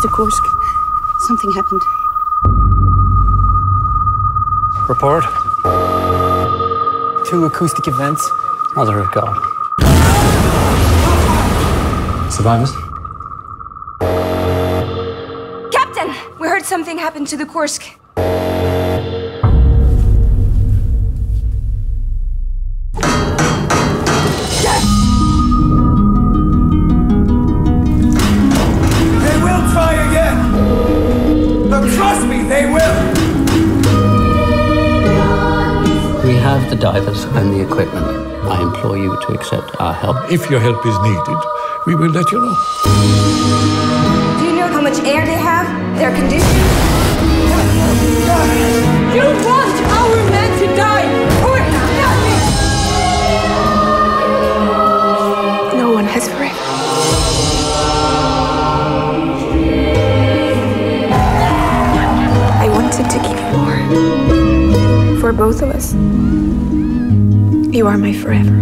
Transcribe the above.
Mr. Kursk. Something happened. Report. 2 acoustic events. Mother of God. Survivors? Captain! We heard something happened to the Kursk. They will try again! But trust me, they will! We have the divers and the equipment. I implore you to accept our help. If your help is needed, we will let you know. Do you know how much air they have? Their condition? You want our men to die for nothing! No one has forever. I wanted to give you more. For both of us. You are my forever.